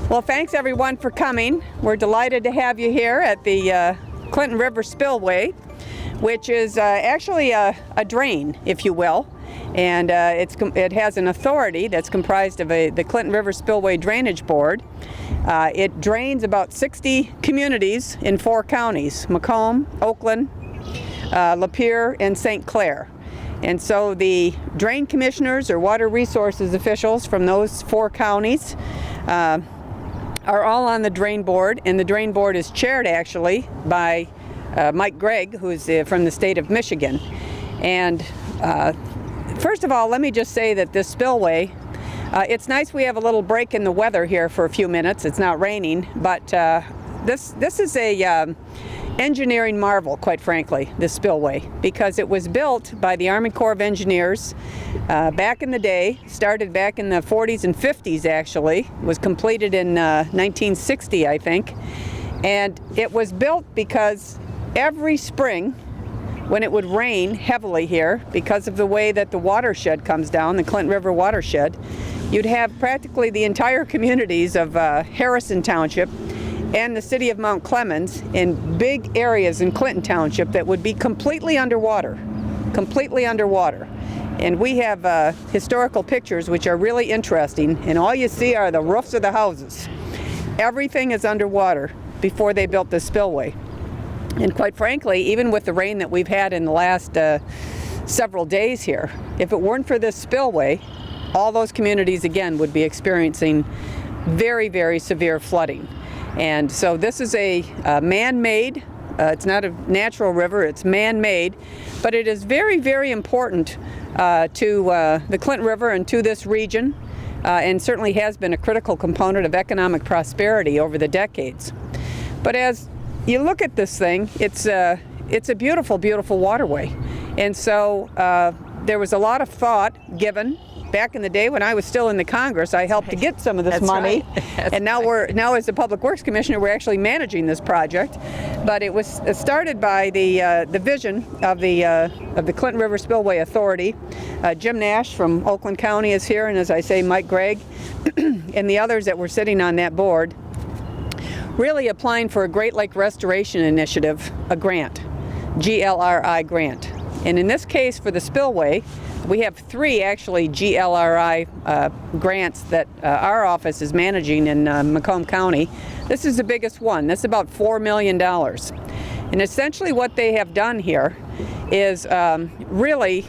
Well, thanks everyone for coming. We're delighted to have you here at the Clinton River Spillway, which is actually a drain, if you will. And it has an authority that's comprised of the Clinton River Spillway Drainage Board. It drains about 60 communities in 4 counties: Macomb, Oakland, Lapeer, and St. Clair. And so the drain commissioners or water resources officials from those 4 counties are all on the drain board, and the drain board is chaired actually by Mike Gregg, who's from the state of Michigan. And first of all, let me just say that this spillway, it's nice we have a little break in the weather here for a few minutes. It's not raining, but this is a engineering marvel, quite frankly, this spillway, because it was built by the Army Corps of Engineers back in the day, started back in the 40s and 50s actually, was completed in 1960, I think. And it was built because every spring, when it would rain heavily here, because of the way that the watershed comes down, the Clinton River watershed, you'd have practically the entire communities of Harrison Township and the city of Mount Clemens in big areas in Clinton Township that would be completely underwater. And we have historical pictures which are really interesting, and all you see are the roofs of the houses. Everything is underwater before they built this spillway. And quite frankly, even with the rain that we've had in the last several days here, if it weren't for this spillway, all those communities again would be experiencing very, very severe flooding. And so this is a man-made, it's not a natural river, it's man-made, but it is very, very important to the Clinton River and to this region, and certainly has been a critical component of economic prosperity over the decades. But as you look at this thing, it's a beautiful, beautiful waterway. And so there was a lot of thought given. Back in the day when I was still in the Congress, I helped to get some of this money. Right. And now as the Public Works Commissioner, we're actually managing this project. But it was started by the vision of the Clinton River Spillway Authority. Jim Nash from Oakland County is here, and as I say, Mike Gregg, and the others that were sitting on that board, really applying for a Great Lake Restoration Initiative, a grant, GLRI grant. And in this case, for the spillway, we have 3 actually GLRI grants that our office is managing in Macomb County. This is the biggest one. This is about $4 million. And essentially what they have done here is really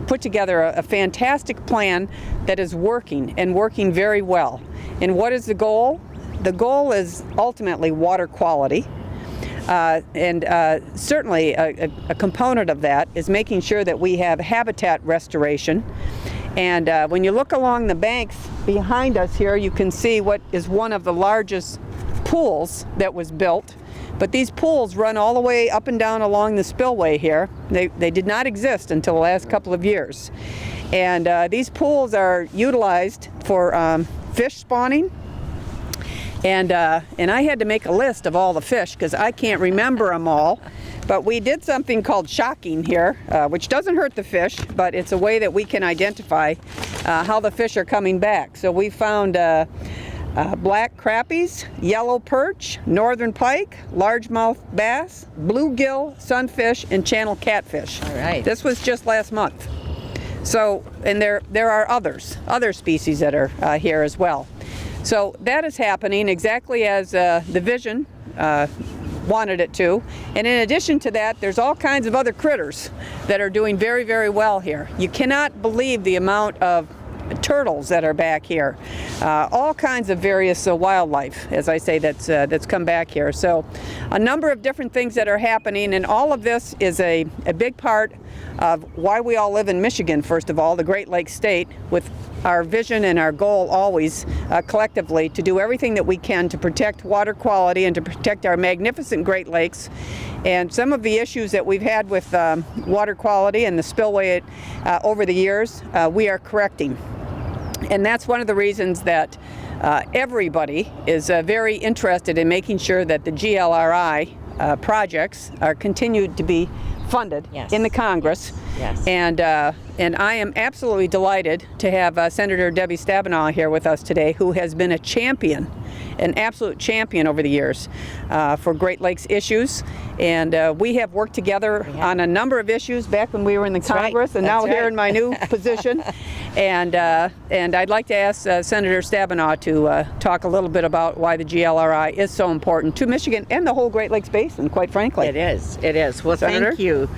put together a fantastic plan that is working, and working very well. And what is the goal? The goal is ultimately water quality. And certainly a component of that is making sure that we have habitat restoration. And when you look along the banks behind us here, you can see what is one of the largest pools that was built. But these pools run all the way up and down along the spillway here. They did not exist until the last couple of years. And these pools are utilized for fish spawning. And I had to make a list of all the fish because I can't remember them all. But we did something called shocking here, which doesn't hurt the fish, but it's a way that we can identify how the fish are coming back. So we found black crappies, yellow perch, northern pike, largemouth bass, bluegill, sunfish, and channel catfish. All right. This was just last month. So, and there are other species that are here as well. So that is happening exactly as the vision wanted it to. And in addition to that, there's all kinds of other critters that are doing very, very well here. You cannot believe the amount of turtles that are back here. All kinds of various wildlife, as I say, that's come back here. So a number of different things that are happening, and all of this is a big part of why we all live in Michigan, first of all, the Great Lakes state, with our vision and our goal always collectively to do everything that we can to protect water quality and to protect our magnificent Great Lakes. And some of the issues that we've had with water quality and the spillway over the years, we are correcting. And that's one of the reasons that everybody is very interested in making sure that the GLRI projects are continued to be funded in the Congress. Yes. And I am absolutely delighted to have Senator Debbie Stabenow here with us today, who has been a champion an absolute champion over the years for Great Lakes issues. And we have worked together on a number of issues back when we were in the Congress, and now here in my new position. And I'd like to ask Senator Stabenow to talk a little bit about why the GLRI is so important to Michigan and the whole Great Lakes Basin, quite frankly. It is. Well, Senator? thank you,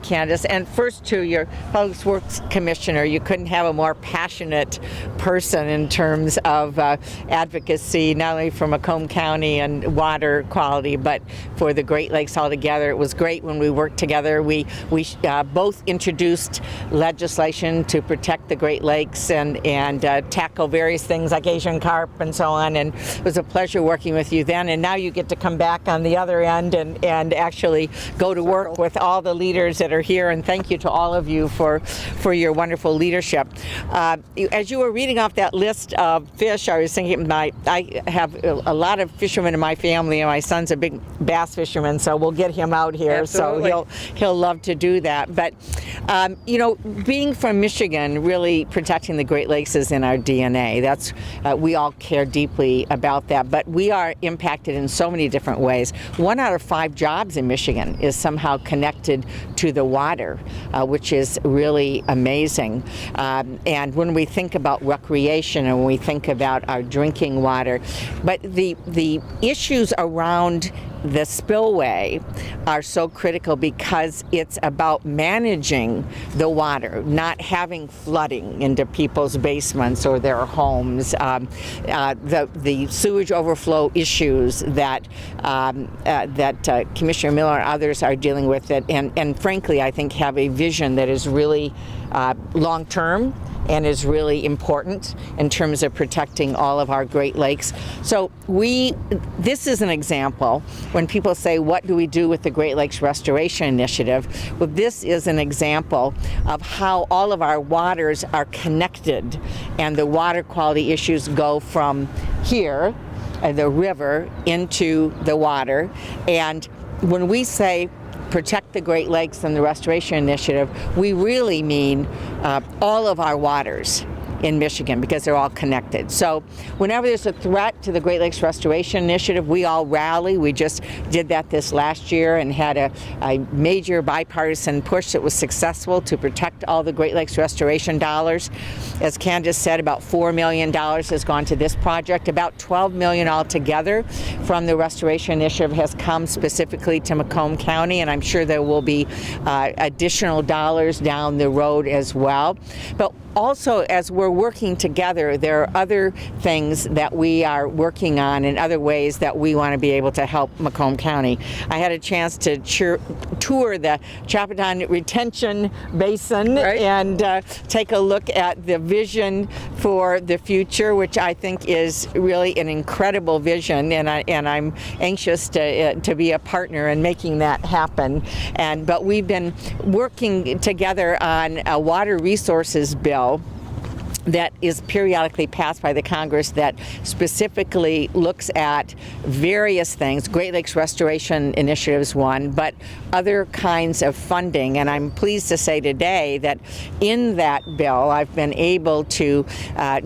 Candace. And first to your Public Works Commissioner, you couldn't have a more passionate person in terms of advocacy, not only for Macomb County and water quality, but for the Great Lakes altogether. It was great when we worked together. We both introduced legislation to protect the Great Lakes and tackle various things like Asian carp and so on. And it was a pleasure working with you then. And now you get to come back on the other end and actually go to work with all the leaders that are here. And thank you to all of you for your wonderful leadership. As you were reading off that list of fish, I was thinking I have a lot of fishermen in my family, and my son's a big bass fisherman, so we'll get him out here. Absolutely. So he'll love to do that. But being from Michigan, really protecting the Great Lakes is in our DNA. That's we all care deeply about that. But we are impacted in so many different ways. 1 out of 5 jobs in Michigan is somehow connected to the water, which is really amazing. And when we think about recreation and when we think about our drinking water, but the issues around the spillway are so critical because it's about managing the water, not having flooding into people's basements or their homes. The sewage overflow issues that Commissioner Miller and others are dealing with, it, and frankly, I think have a vision that is really long-term and is really important in terms of protecting all of our Great Lakes. So this is an example when people say, what do we do with the Great Lakes Restoration Initiative? Well, this is an example of how all of our waters are connected, and the water quality issues go from here, the river, into the water. And when we say protect the Great Lakes and the Restoration Initiative, we really mean all of our waters in Michigan, because they're all connected. So whenever there's a threat to the Great Lakes Restoration Initiative, we all rally. We just did that this last year and had a major bipartisan push that was successful to protect all the Great Lakes restoration dollars. As Candace said, about $4 million has gone to this project. About $12 million altogether from the Restoration Initiative has come specifically to Macomb County, and I'm sure there will be additional dollars down the road as well. But also, as we're working together, there are other things that we are working on and other ways that we want to be able to help Macomb County. I had a chance to tour the Chappaton Retention Basin, right, and take a look at the vision for the future, which I think is really an incredible vision, and I'm anxious to be a partner in making that happen. But we've been working together on a water resources bill that is periodically passed by the Congress that specifically looks at various things, Great Lakes Restoration Initiatives one, but other kinds of funding. And I'm pleased to say today that in that bill, I've been able to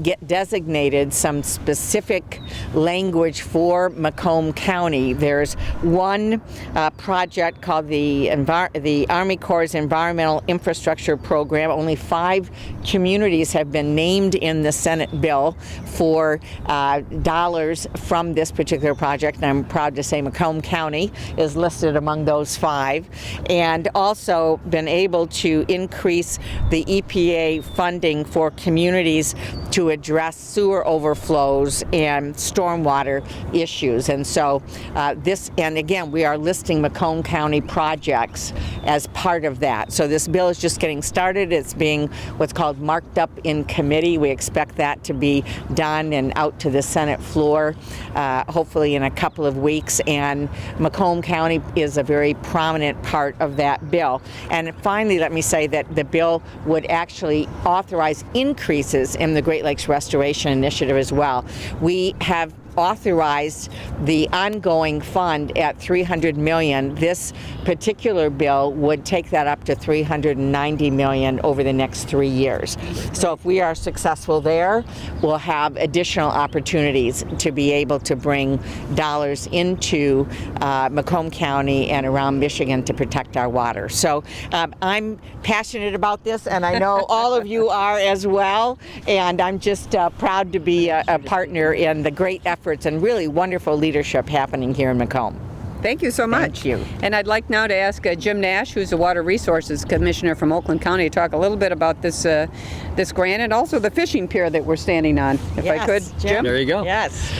get designated some specific language for Macomb County. There's one project called the Army Corps' Environmental Infrastructure Program. Only 5 communities have been named in the Senate bill for dollars from this particular project, and I'm proud to say Macomb County is listed among those 5, and also been able to increase the EPA funding for communities to address sewer overflows and stormwater issues. And so and again, we are listing Macomb County projects as part of that. So this bill is just getting started. It's being what's called marked up in committee. We expect that to be done and out to the Senate floor hopefully in a couple of weeks, and Macomb County is a very prominent part of that bill. And finally, let me say that the bill would actually authorize increases in the Great Lakes Restoration Initiative as well. We have authorized the ongoing fund at $300 million. This particular bill would take that up to $390 million over the next 3 years. So if we are successful there, we'll have additional opportunities to be able to bring dollars into Macomb County and around Michigan to protect our water. So I'm passionate about this, and I know all of you are as well, and I'm just proud to be a partner in the great efforts and really wonderful leadership happening here in Macomb. Thank you so much. Thank you. And I'd like now to ask Jim Nash, who's the Water Resources Commissioner from Oakland County, to talk a little bit about this this grant and also the fishing pier that we're standing on. If I could, Jim. There you go. Yes.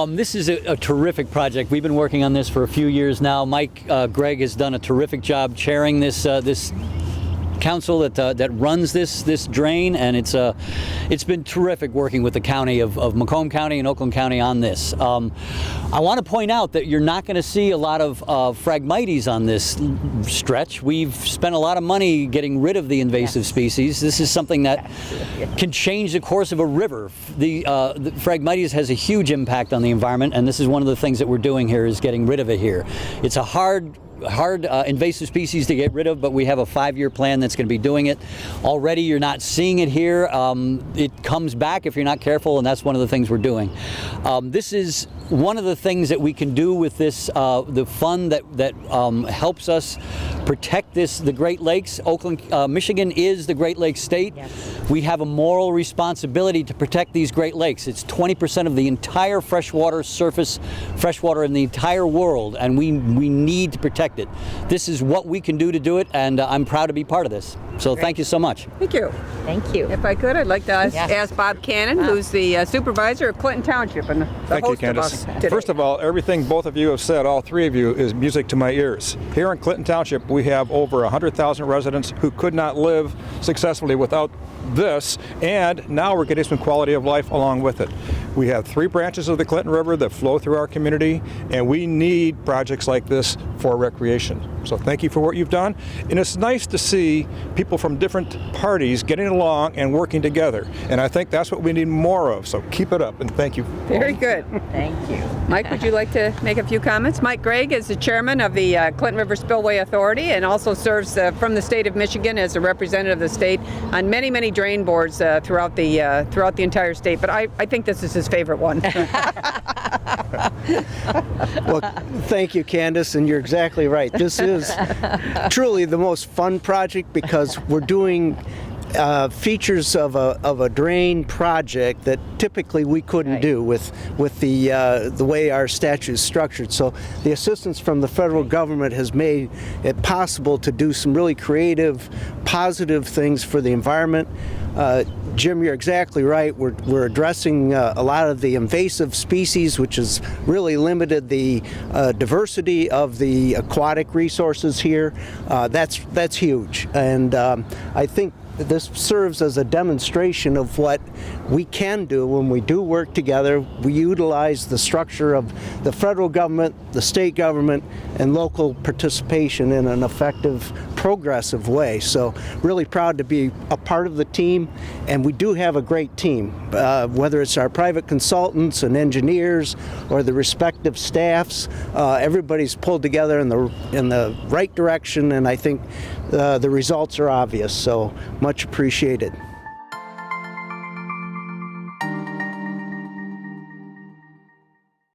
This is a terrific project. We've been working on this for a few years now. Mike Gregg has done a terrific job chairing this council that runs this drain, and it's been terrific working with the county of Macomb County and Oakland County on this. I want to point out that you're not going to see a lot of Phragmites on this stretch. We've spent a lot of money getting rid of the invasive species. This is something that can change the course of a river. The Phragmites has a huge impact on the environment, and this is one of the things that we're doing here, is getting rid of it here. It's a hard invasive species to get rid of, but we have a 5-year plan that's going to be doing it. Already you're not seeing it here. It comes back if you're not careful, and that's one of the things we're doing. This is one of the things that we can do with this, the fund that helps us protect the Great Lakes. Michigan is the Great Lakes state. Yes. We have a moral responsibility to protect these Great Lakes. It's 20% of the entire freshwater in the entire world, and we need to protect it. This is what we can do to do it, and I'm proud to be part of this. So thank you so much. Thank you. Thank you. If I could, I'd like to ask Bob Cannon, who's the supervisor of Clinton Township and the Thank you, host of Candace. us today. First of all, everything both of you have said, all three of you, is music to my ears. Here in Clinton Township, we have over 100,000 residents who could not live successfully without this, and now we're getting some quality of life along with it. We have 3 branches of the Clinton River that flow through our community, and we need projects like this for recreation. So thank you for what you've done, and it's nice to see people from different parties getting along and working together, and I think that's what we need more of, so keep it up, and thank you. Very good. Thank you. Mike, would you like to make a few comments? Mike Gregg is the chairman of the Clinton River Spillway Authority and also serves from the state of Michigan as a representative of the state on many, many drain boards throughout the entire state, but I think this is his favorite one. Well, thank you, Candace, and you're exactly right. This is truly the most fun project because we're doing features of a drain project that typically we couldn't do with the way our statute is structured. So the assistance from the federal government has made it possible to do some really creative, positive things for the environment. Jim, you're exactly right. We're addressing a lot of the invasive species, which has really limited the diversity of the aquatic resources here. That's huge, and I think this serves as a demonstration of what we can do when we do work together. We utilize the structure of the federal government, the state government, and local participation in an effective, progressive way. So really proud to be a part of the team, and we do have a great team, whether it's our private consultants and engineers or the respective staffs. Everybody's pulled together in the right direction, and I think the results are obvious, so much appreciated.